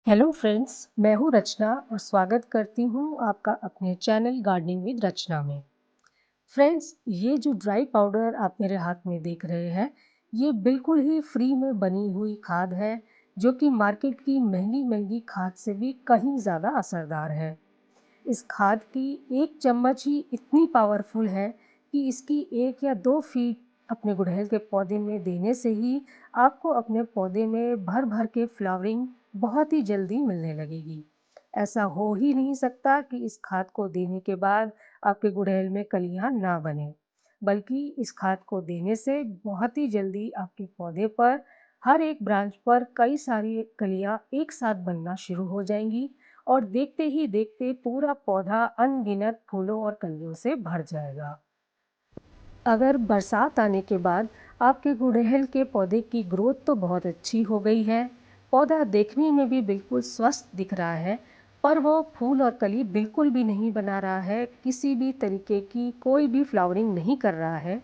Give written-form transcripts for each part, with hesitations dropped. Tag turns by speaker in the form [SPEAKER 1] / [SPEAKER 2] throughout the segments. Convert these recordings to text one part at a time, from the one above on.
[SPEAKER 1] Hello friends, मैं हूँ रचना और स्वागत करती हूँ आपका अपने चैनल गार्डनिंग विद रचना में। फ्रेंड्स, ये जो ड्राई पाउडर आप मेरे हाथ में देख रहे हैं, ये बिल्कुल ही फ्री में बनी हुई खाद है, जो कि मार्केट की महंगी खाद से भी कहीं ज़्यादा असरदार है। इस खाद की एक चम्मच ही इतनी पावरफुल है कि इसकी 1 या 2 फीट अपने गुड़हल के पौधे में देने से ही आपको अपने पौधे में भर भर के फ्लावरिंग बहुत ही जल्दी मिलने लगेगी। ऐसा हो ही नहीं सकता कि इस खाद को देने के बाद आपके गुड़हल में कलियां ना बने, बल्कि इस खाद को देने से बहुत ही जल्दी आपके पौधे पर हर एक ब्रांच पर कई सारी कलियां एक साथ बनना शुरू हो जाएंगी और देखते ही देखते पूरा पौधा अनगिनत फूलों और कलियों से भर जाएगा। अगर बरसात आने के बाद आपके गुड़हल के पौधे की ग्रोथ तो बहुत अच्छी हो गई है, पौधा देखने में भी बिल्कुल स्वस्थ दिख रहा है, पर वो फूल और कली बिल्कुल भी नहीं बना रहा है, किसी भी तरीके की कोई भी फ्लावरिंग नहीं कर रहा है,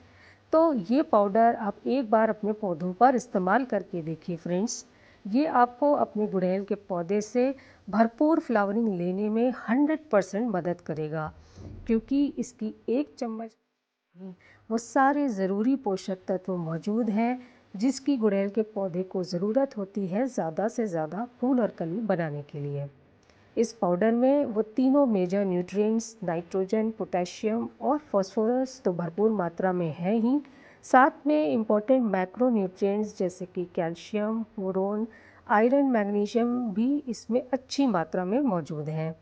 [SPEAKER 1] तो ये पाउडर आप एक बार अपने पौधों पर इस्तेमाल करके देखिए फ्रेंड्स। ये आपको अपने गुड़हल के पौधे से भरपूर फ्लावरिंग लेने में 100% मदद करेगा, क्योंकि इसकी एक चम्मच वो सारे ज़रूरी पोषक तत्व मौजूद हैं जिसकी गुड़हल के पौधे को ज़रूरत होती है ज़्यादा से ज़्यादा फूल और कली बनाने के लिए। इस पाउडर में वो तीनों मेजर न्यूट्रिएंट्स नाइट्रोजन, पोटेशियम और फास्फोरस तो भरपूर मात्रा में है ही, साथ में इम्पोर्टेंट मैक्रो न्यूट्रिएंट्स जैसे कि कैल्शियम, बोरोन, आयरन, मैग्नीशियम भी इसमें अच्छी मात्रा में मौजूद हैं।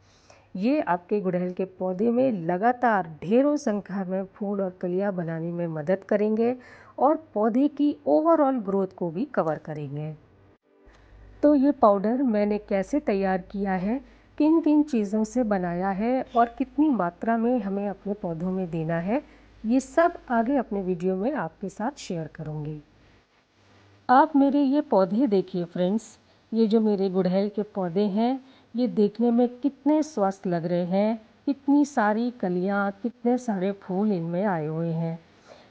[SPEAKER 1] ये आपके गुड़हल के पौधे में लगातार ढेरों संख्या में फूल और कलियां बनाने में मदद करेंगे और पौधे की ओवरऑल ग्रोथ को भी कवर करेंगे। तो ये पाउडर मैंने कैसे तैयार किया है, किन किन चीज़ों से बनाया है और कितनी मात्रा में हमें अपने पौधों में देना है, ये सब आगे अपने वीडियो में आपके साथ शेयर करूँगी। आप मेरे ये पौधे देखिए फ्रेंड्स, ये जो मेरे गुड़हल के पौधे हैं, ये देखने में कितने स्वस्थ लग रहे हैं, कितनी सारी कलियां, कितने सारे फूल इनमें आए हुए हैं।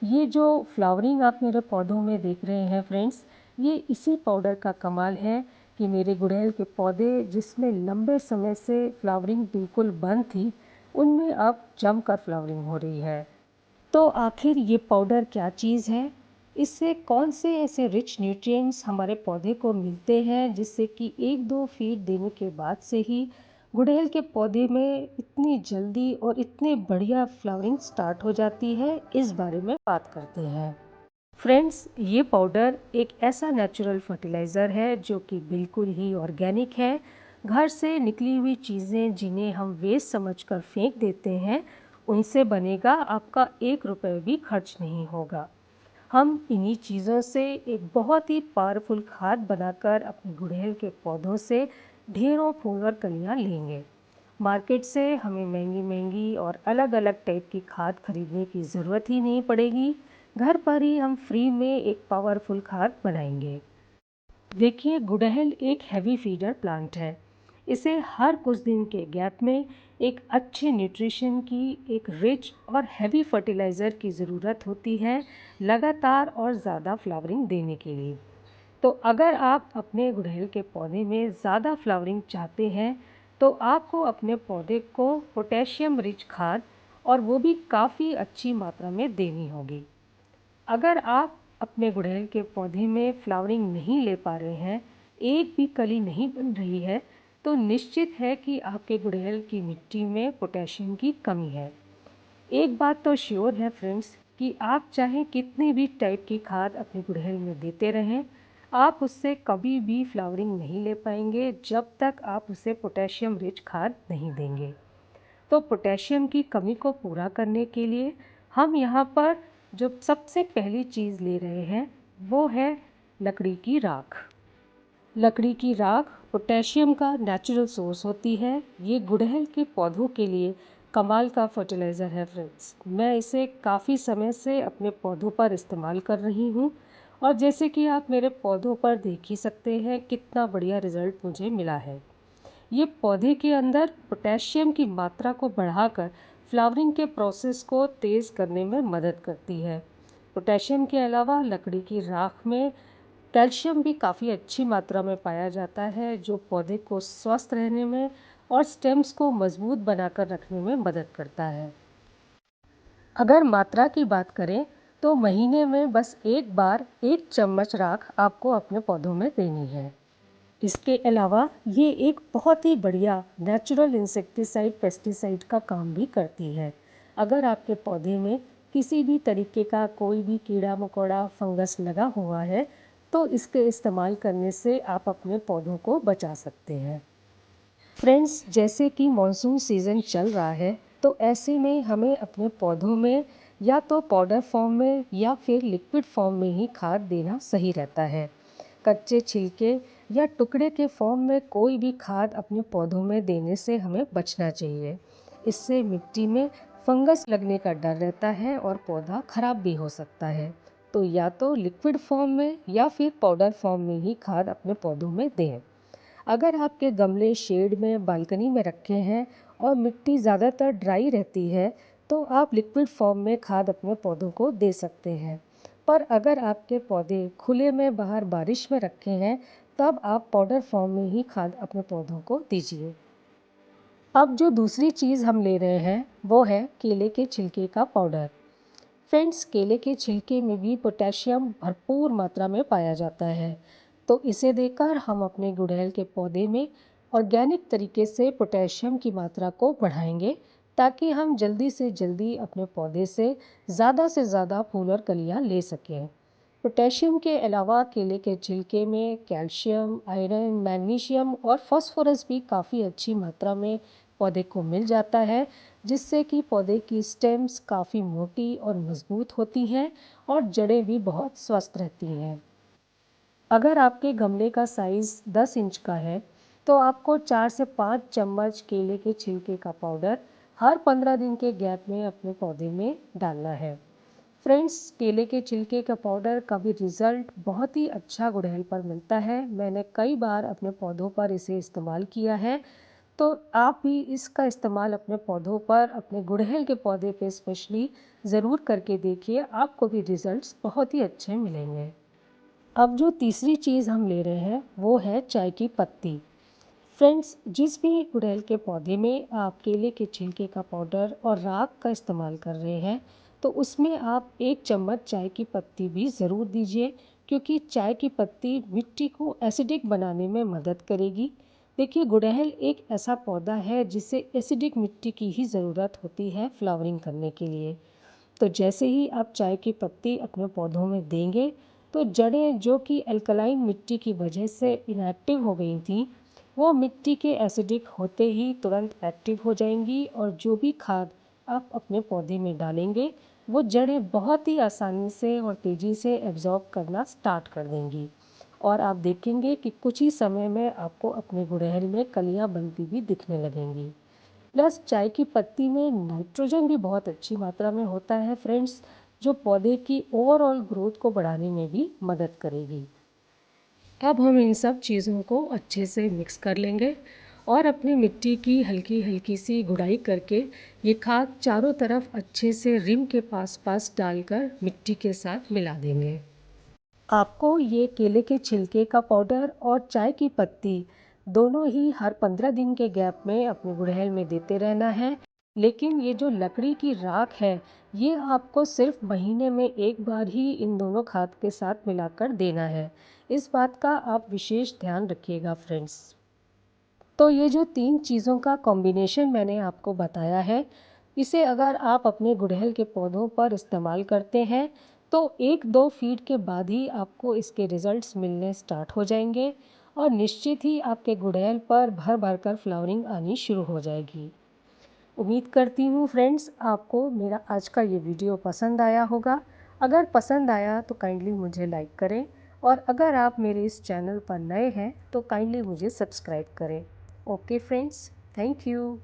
[SPEAKER 1] ये जो फ्लावरिंग आप मेरे पौधों में देख रहे हैं फ्रेंड्स, ये इसी पाउडर का कमाल है कि मेरे गुड़हल के पौधे जिसमें लंबे समय से फ्लावरिंग बिल्कुल बंद थी, उनमें अब जमकर फ्लावरिंग हो रही है। तो आखिर ये पाउडर क्या चीज़ है? इससे कौन से ऐसे रिच न्यूट्रिएंट्स हमारे पौधे को मिलते हैं जिससे कि 1-2 फीड देने के बाद से ही गुड़हल के पौधे में इतनी जल्दी और इतने बढ़िया फ्लावरिंग स्टार्ट हो जाती है, इस बारे में बात करते हैं। फ्रेंड्स, ये पाउडर एक ऐसा नेचुरल फर्टिलाइज़र है जो कि बिल्कुल ही ऑर्गेनिक है। घर से निकली हुई चीज़ें जिन्हें हम वेस्ट समझकर फेंक देते हैं, उनसे बनेगा, आपका 1 रुपये भी खर्च नहीं होगा। हम इन्हीं चीज़ों से एक बहुत ही पावरफुल खाद बनाकर अपने गुड़हल के पौधों से ढेरों फूल और कलियां लेंगे। मार्केट से हमें महंगी महंगी और अलग अलग टाइप की खाद खरीदने की ज़रूरत ही नहीं पड़ेगी। घर पर ही हम फ्री में एक पावरफुल खाद बनाएंगे। देखिए, गुड़हल एक हैवी फीडर प्लांट है। इसे हर कुछ दिन के गैप में एक अच्छे न्यूट्रिशन की, एक रिच और हैवी फर्टिलाइज़र की ज़रूरत होती है लगातार और ज़्यादा फ्लावरिंग देने के लिए। तो अगर आप अपने गुड़हल के पौधे में ज़्यादा फ्लावरिंग चाहते हैं, तो आपको अपने पौधे को पोटेशियम रिच खाद और वो भी काफ़ी अच्छी मात्रा में देनी होगी। अगर आप अपने गुड़हल के पौधे में फ्लावरिंग नहीं ले पा रहे हैं, एक भी कली नहीं बन रही है, तो निश्चित है कि आपके गुड़हल की मिट्टी में पोटेशियम की कमी है। एक बात तो श्योर है फ्रेंड्स कि आप चाहे कितनी भी टाइप की खाद अपने गुड़हल में देते रहें, आप उससे कभी भी फ्लावरिंग नहीं ले पाएंगे जब तक आप उसे पोटेशियम रिच खाद नहीं देंगे। तो पोटेशियम की कमी को पूरा करने के लिए हम यहाँ पर जो सबसे पहली चीज़ ले रहे हैं, वो है लकड़ी की राख। लकड़ी की राख पोटेशियम का नेचुरल सोर्स होती है। ये गुड़हल के पौधों के लिए कमाल का फर्टिलाइज़र है फ्रेंड्स। मैं इसे काफ़ी समय से अपने पौधों पर इस्तेमाल कर रही हूँ और जैसे कि आप मेरे पौधों पर देख ही सकते हैं कितना बढ़िया रिज़ल्ट मुझे मिला है। ये पौधे के अंदर पोटेशियम की मात्रा को बढ़ाकर फ्लावरिंग के प्रोसेस को तेज़ करने में मदद करती है। पोटेशियम के अलावा लकड़ी की राख में कैल्शियम भी काफ़ी अच्छी मात्रा में पाया जाता है, जो पौधे को स्वस्थ रहने में और स्टेम्स को मजबूत बनाकर रखने में मदद करता है। अगर मात्रा की बात करें तो महीने में बस एक बार 1 चम्मच राख आपको अपने पौधों में देनी है। इसके अलावा ये एक बहुत ही बढ़िया नेचुरल इंसेक्टिसाइड पेस्टिसाइड का काम भी करती है। अगर आपके पौधे में किसी भी तरीके का कोई भी कीड़ा मकोड़ा फंगस लगा हुआ है तो इसके इस्तेमाल करने से आप अपने पौधों को बचा सकते हैं। फ्रेंड्स, जैसे कि मॉनसून सीज़न चल रहा है तो ऐसे में हमें अपने पौधों में या तो पाउडर फॉर्म में या फिर लिक्विड फॉर्म में ही खाद देना सही रहता है। कच्चे छिलके या टुकड़े के फॉर्म में कोई भी खाद अपने पौधों में देने से हमें बचना चाहिए। इससे मिट्टी में फंगस लगने का डर रहता है और पौधा खराब भी हो सकता है। तो या तो लिक्विड फॉर्म में या फिर पाउडर फॉर्म में ही खाद अपने पौधों में दें। अगर आपके गमले शेड में बालकनी में रखे हैं और मिट्टी ज़्यादातर ड्राई रहती है तो आप लिक्विड फॉर्म में खाद अपने पौधों को दे सकते हैं। पर अगर आपके पौधे खुले में बाहर बारिश में रखे हैं तब आप पाउडर फॉर्म में ही खाद अपने पौधों को दीजिए। अब जो दूसरी चीज़ हम ले रहे हैं वो है केले के छिलके का पाउडर। फ्रेंड्स, केले के छिलके में भी पोटेशियम भरपूर मात्रा में पाया जाता है, तो इसे देकर हम अपने गुड़हल के पौधे में ऑर्गेनिक तरीके से पोटेशियम की मात्रा को बढ़ाएंगे ताकि हम जल्दी से जल्दी अपने पौधे से ज़्यादा फूल और कलियां ले सकें। पोटेशियम के अलावा केले के छिलके में कैल्शियम, आयरन, मैग्नीशियम और फास्फोरस भी काफ़ी अच्छी मात्रा में पौधे को मिल जाता है, जिससे कि पौधे की स्टेम्स काफ़ी मोटी और मजबूत होती हैं और जड़ें भी बहुत स्वस्थ रहती हैं। अगर आपके गमले का साइज़ 10 इंच का है तो आपको 4 से 5 चम्मच केले के छिलके का पाउडर हर 15 दिन के गैप में अपने पौधे में डालना है। फ्रेंड्स, केले के छिलके का पाउडर का भी रिज़ल्ट बहुत ही अच्छा गुड़हल पर मिलता है। मैंने कई बार अपने पौधों पर इसे इस्तेमाल किया है, तो आप भी इसका इस्तेमाल अपने पौधों पर, अपने गुड़हल के पौधे पे स्पेशली ज़रूर करके देखिए, आपको भी रिज़ल्ट्स बहुत ही अच्छे मिलेंगे। अब जो तीसरी चीज़ हम ले रहे हैं वो है चाय की पत्ती। फ्रेंड्स, जिस भी गुड़हल के पौधे में आप केले के छिलके का पाउडर और राख का इस्तेमाल कर रहे हैं तो उसमें आप 1 चम्मच चाय की पत्ती भी ज़रूर दीजिए, क्योंकि चाय की पत्ती मिट्टी को एसिडिक बनाने में मदद करेगी। देखिए, गुड़हल एक ऐसा पौधा है जिसे एसिडिक मिट्टी की ही ज़रूरत होती है फ्लावरिंग करने के लिए। तो जैसे ही आप चाय की पत्ती अपने पौधों में देंगे तो जड़ें जो कि अल्कलाइन मिट्टी की वजह से इनएक्टिव हो गई थी वो मिट्टी के एसिडिक होते ही तुरंत एक्टिव हो जाएंगी और जो भी खाद आप अपने पौधे में डालेंगे वो जड़ें बहुत ही आसानी से और तेज़ी से एब्जॉर्ब करना स्टार्ट कर देंगी और आप देखेंगे कि कुछ ही समय में आपको अपने गुड़हल में कलियां बनती भी दिखने लगेंगी। प्लस चाय की पत्ती में नाइट्रोजन भी बहुत अच्छी मात्रा में होता है फ्रेंड्स, जो पौधे की ओवरऑल ग्रोथ को बढ़ाने में भी मदद करेगी। अब हम इन सब चीज़ों को अच्छे से मिक्स कर लेंगे और अपनी मिट्टी की हल्की हल्की सी गुड़ाई करके ये खाद चारों तरफ अच्छे से रिम के पास पास डालकर मिट्टी के साथ मिला देंगे। आपको ये केले के छिलके का पाउडर और चाय की पत्ती दोनों ही हर 15 दिन के गैप में अपने गुड़हल में देते रहना है। लेकिन ये जो लकड़ी की राख है ये आपको सिर्फ महीने में एक बार ही इन दोनों खाद के साथ मिलाकर देना है। इस बात का आप विशेष ध्यान रखिएगा फ्रेंड्स। तो ये जो 3 चीज़ों का कॉम्बिनेशन मैंने आपको बताया है, इसे अगर आप अपने गुड़हल के पौधों पर इस्तेमाल करते हैं तो 1-2 फीट के बाद ही आपको इसके रिजल्ट्स मिलने स्टार्ट हो जाएंगे और निश्चित ही आपके गुड़हल पर भर भर कर फ्लावरिंग आनी शुरू हो जाएगी। उम्मीद करती हूँ फ्रेंड्स आपको मेरा आज का ये वीडियो पसंद आया होगा। अगर पसंद आया तो काइंडली मुझे लाइक करें और अगर आप मेरे इस चैनल पर नए हैं तो काइंडली मुझे सब्सक्राइब करें। Okay friends, thank you.